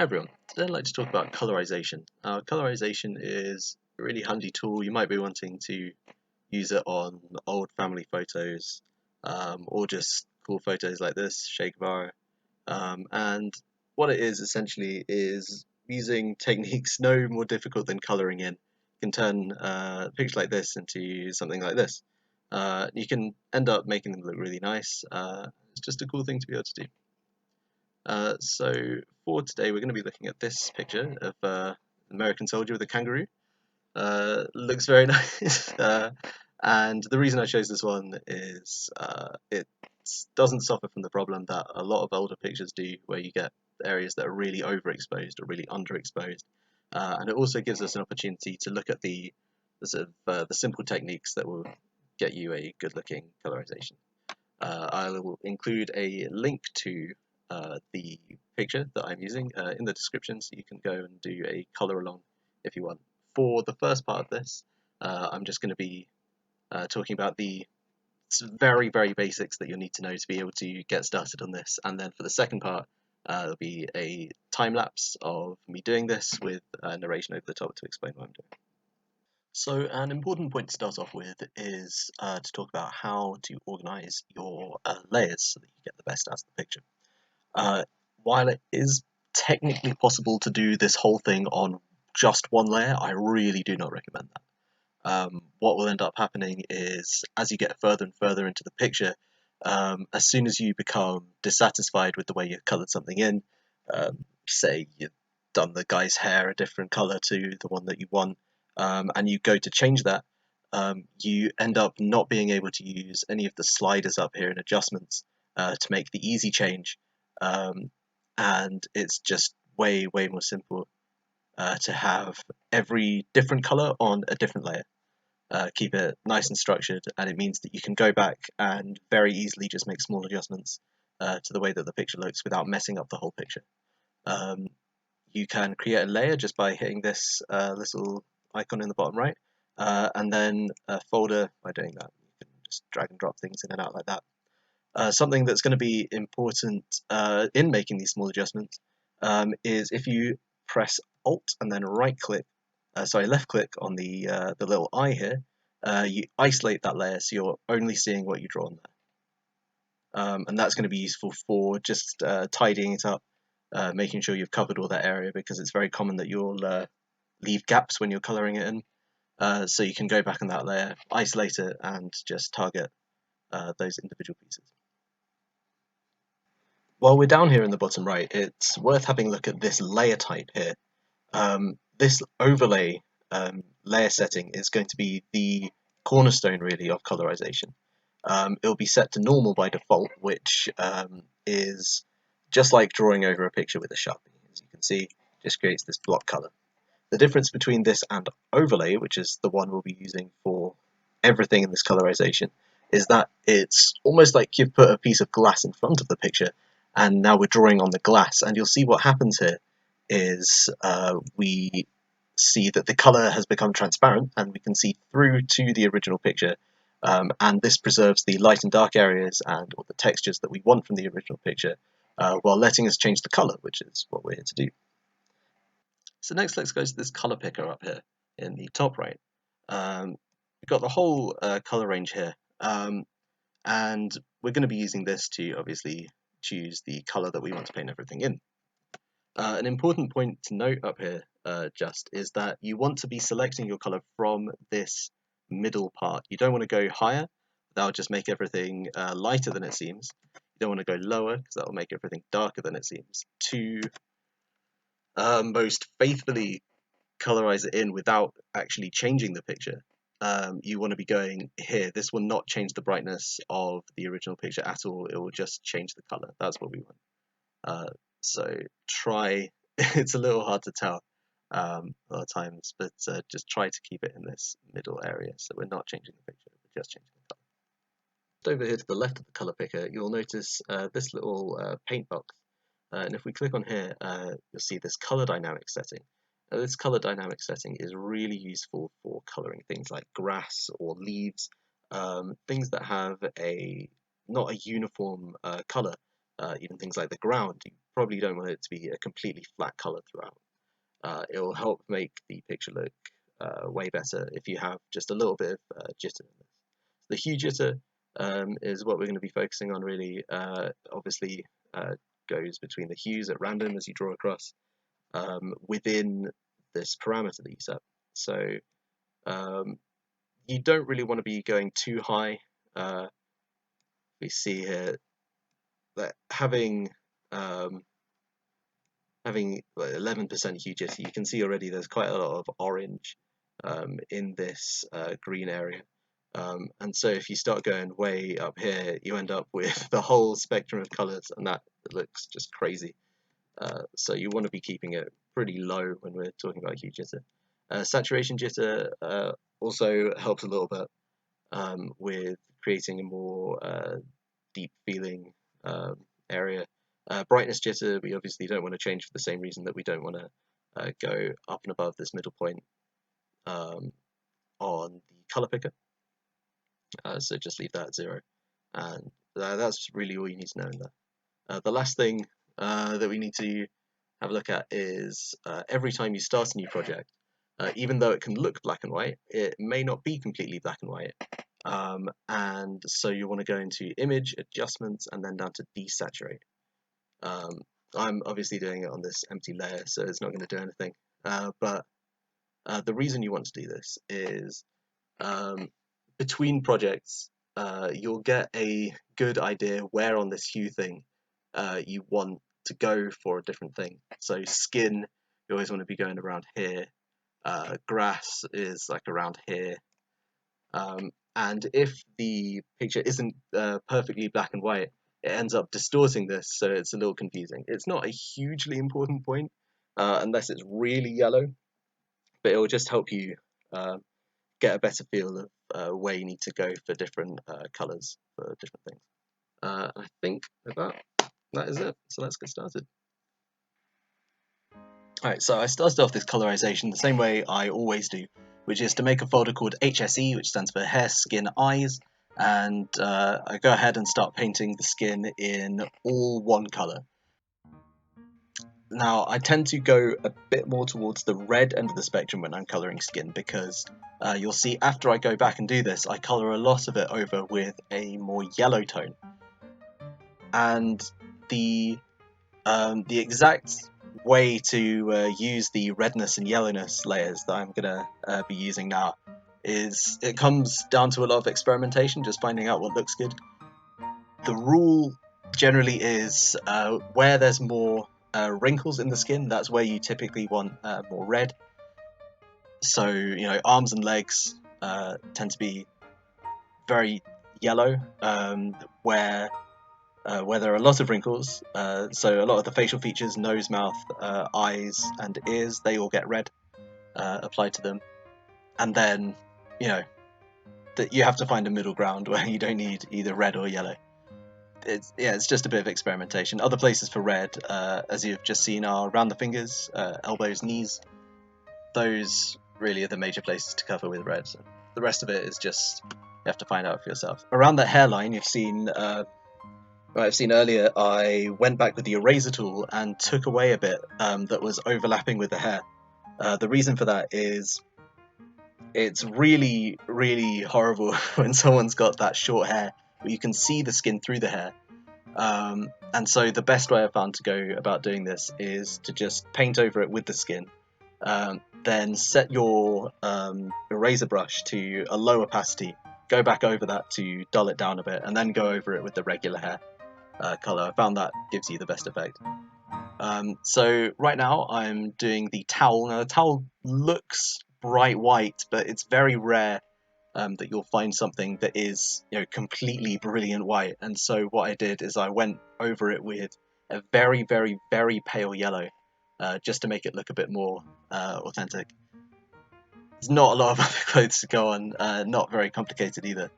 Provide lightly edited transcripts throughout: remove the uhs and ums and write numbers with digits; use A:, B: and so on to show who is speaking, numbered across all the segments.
A: Hi everyone, today I'd like to talk about colorization. Colorization is a really handy tool. You might be wanting to use it on old family photos or just cool photos like this, Che Guevara. And what it is essentially is using techniques no more difficult than coloring in. You can turn a picture like this into something like this. You can end up making them look really nice. It's just a cool thing to be able to do. So for today, we're going to be looking at this picture of an American soldier with a kangaroo. Looks very nice. And the reason I chose this one is it doesn't suffer from the problem that a lot of older pictures do, where you get areas that are really overexposed or really underexposed. And it also gives us an opportunity to look at the simple techniques that will get you a good-looking colorization. I will include a link to the picture that I'm using in the description, so you can go and do a color along if you want. For the first part of this, I'm just going to be talking about the very, very basics that you'll need to know to be able to get started on this. And then for the second part, there'll be a time lapse of me doing this with narration over the top to explain what I'm doing. So an important point to start off with is to talk about how to organize your layers so that you get the best out of the picture. While it is technically possible to do this whole thing on just one layer, I really do not recommend that. What will end up happening is, as you get further and further into the picture, as soon as you become dissatisfied with the way you've colored something in, say you've done the guy's hair a different color to the one that you want, and you go to change that, you end up not being able to use any of the sliders up here in adjustments to make the easy change, and it's just way more simple to have every different color on a different layer. Keep it nice and structured, and it means that you can go back and very easily just make small adjustments to the way that the picture looks without messing up the whole picture. You can create a layer just by hitting this little icon in the bottom right, and then a folder by doing that. You can just drag and drop things in and out like that. Something that's going to be important in making these small adjustments is if you press Alt and then left click on the little eye here, you isolate that layer so you're only seeing what you draw on there. And that's going to be useful for just tidying it up, making sure you've covered all that area, because it's very common that you'll leave gaps when you're coloring it in. So you can go back on that layer, isolate it, and just target those individual pieces. While we're down here in the bottom right, it's worth having a look at this layer type here. This overlay layer setting is going to be the cornerstone really of colorization. It'll be set to normal by default, which is just like drawing over a picture with a Sharpie. As you can see, just creates this block color. The difference between this and overlay, which is the one we'll be using for everything in this colorization, is that it's almost like you've put a piece of glass in front of the picture, and now we're drawing on the glass, and you'll see what happens here is we see that the color has become transparent, and we can see through to the original picture, and this preserves the light and dark areas and all the textures that we want from the original picture, while letting us change the color, which is what we're here to do. So next, let's go to this color picker up here in the top right. We've got the whole color range here, and we're going to be using this to obviously choose the color that we want to paint everything in. An important point to note up here just is that you want to be selecting your color from this middle part. You don't want to go higher, that'll just make everything lighter than it seems. You don't want to go lower, because that will make everything darker than it seems. To most faithfully colorize it in without actually changing the picture, you want to be going here. This will not change the brightness of the original picture at all. It will just change the color. That's what we want. So try, it's a little hard to tell a lot of times, but just try to keep it in this middle area so we're not changing the picture, we're just changing the color. Over here to the left of the color picker, you'll notice this little paint box. And if we click on here, you'll see this color dynamic setting. Now, this color dynamic setting is really useful for coloring things like grass or leaves, things that have not a uniform color. Even things like the ground, you probably don't want it to be a completely flat color throughout. It will help make the picture look way better if you have just a little bit of jitter in this. The hue jitter is what we're going to be focusing on really. Obviously goes between the hues at random as you draw across within this parameter that you set. So you don't really want to be going too high. We see here that having 11% hue jitter, you can see already there's quite a lot of orange in this green area. And so if you start going way up here, you end up with the whole spectrum of colors, and that looks just crazy. So you want to be keeping it pretty low when we're talking about hue jitter. Saturation jitter also helps a little bit with creating a more deep feeling area. Brightness jitter, we obviously don't want to change for the same reason that we don't want to go up and above this middle point on the color picker. So just leave that at 0. And that's really all you need to know in there. The last thing that we need to have a look at is every time you start a new project, even though it can look black and white, it may not be completely black and white. And so you want to go into Image, Adjustments, and then down to Desaturate. I'm obviously doing it on this empty layer, so it's not going to do anything. But the reason you want to do this is between projects, you'll get a good idea where on this hue thing you want to go for a different thing. So skin, you always want to be going around here. Grass is like around here. And if the picture isn't perfectly black and white, it ends up distorting this, so it's a little confusing. It's not a hugely important point unless it's really yellow, but it will just help you get a better feel of where you need to go for different colors for different things. I think with that is it. So let's get started. Alright, so I started off this colorization the same way I always do, which is to make a folder called HSE, which stands for Hair, Skin, Eyes, and I go ahead and start painting the skin in all one color. Now, I tend to go a bit more towards the red end of the spectrum when I'm coloring skin, because you'll see after I go back and do this, I color a lot of it over with a more yellow tone. And the exact way to use the redness and yellowness layers that I'm gonna be using now is it comes down to a lot of experimentation, just finding out what looks good. The rule generally is where there's more wrinkles in the skin, that's where you typically want more red. So, you know, arms and legs tend to be very yellow, where there are a lot of wrinkles, so a lot of the facial features, nose, mouth, eyes, and ears, they all get red applied to them. And then, you know, you have to find a middle ground where you don't need either red or yellow. It's just a bit of experimentation. Other places for red, as you've just seen, are around the fingers, elbows, knees. Those really are the major places to cover with red. The rest of it is just, you have to find out for yourself. Around that hairline, you've seen... I've seen earlier, I went back with the eraser tool and took away a bit that was overlapping with the hair. The reason for that is it's really, really horrible when someone's got that short hair, but you can see the skin through the hair. And so the best way I found to go about doing this is to just paint over it with the skin. Then set your eraser brush to a low opacity, go back over that to dull it down a bit, and then go over it with the regular hair color. I found that gives you the best effect. So right now I'm doing the towel. Now the towel looks bright white, but it's very rare that you'll find something that is, you know, completely brilliant white. And so what I did is I went over it with a very, very, very pale yellow, just to make it look a bit more authentic. There's not a lot of other clothes to go on, not very complicated either.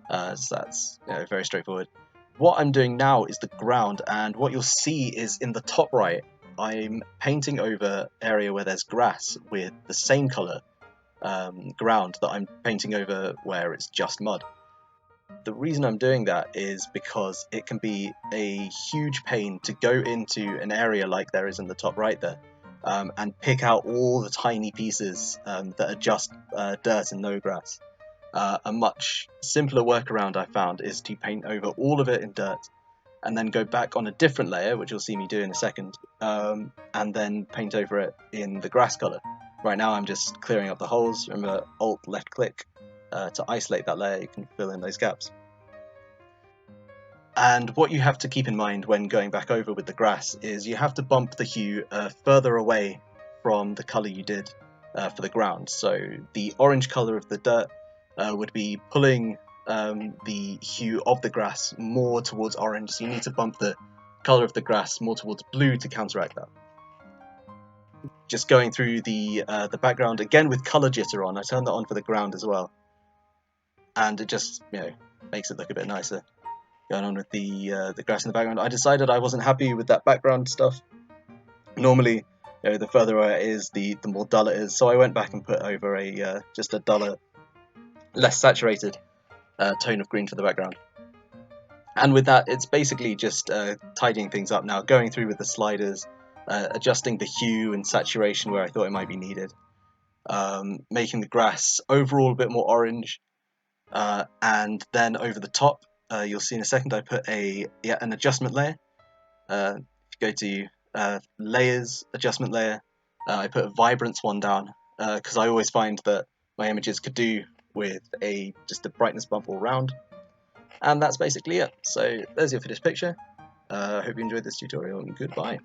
A: So that's, you know, very straightforward. What I'm doing now is the ground, and what you'll see is in the top right, I'm painting over area where there's grass with the same colour ground that I'm painting over where it's just mud. The reason I'm doing that is because it can be a huge pain to go into an area like there is in the top right there, and pick out all the tiny pieces that are just dirt and no grass. A much simpler workaround I found is to paint over all of it in dirt and then go back on a different layer, which you'll see me do in a second, and then paint over it in the grass color. Right now I'm just clearing up the holes. Remember, Alt left click to isolate that layer. You can fill in those gaps. And what you have to keep in mind when going back over with the grass is you have to bump the hue further away from the color you did for the ground. So the orange color of the dirt would be pulling the hue of the grass more towards orange. So you need to bump the color of the grass more towards blue to counteract that. Just going through the background again with color jitter on. I turned that on for the ground as well, and it just makes it look a bit nicer. Going on with the grass in the background. I decided I wasn't happy with that background stuff. Normally, the further away it is, the more dull it is. So I went back and put over a just a duller, less saturated tone of green for the background. And with that, it's basically just tidying things up now, going through with the sliders, adjusting the hue and saturation where I thought it might be needed, making the grass overall a bit more orange, and then over the top, you'll see in a second, I put an adjustment layer. If you go to layers, adjustment layer, I put a vibrance one down because I always find that my images could do with just a brightness bump all around. And that's basically it. So there's your finished picture. I hope you enjoyed this tutorial, and goodbye.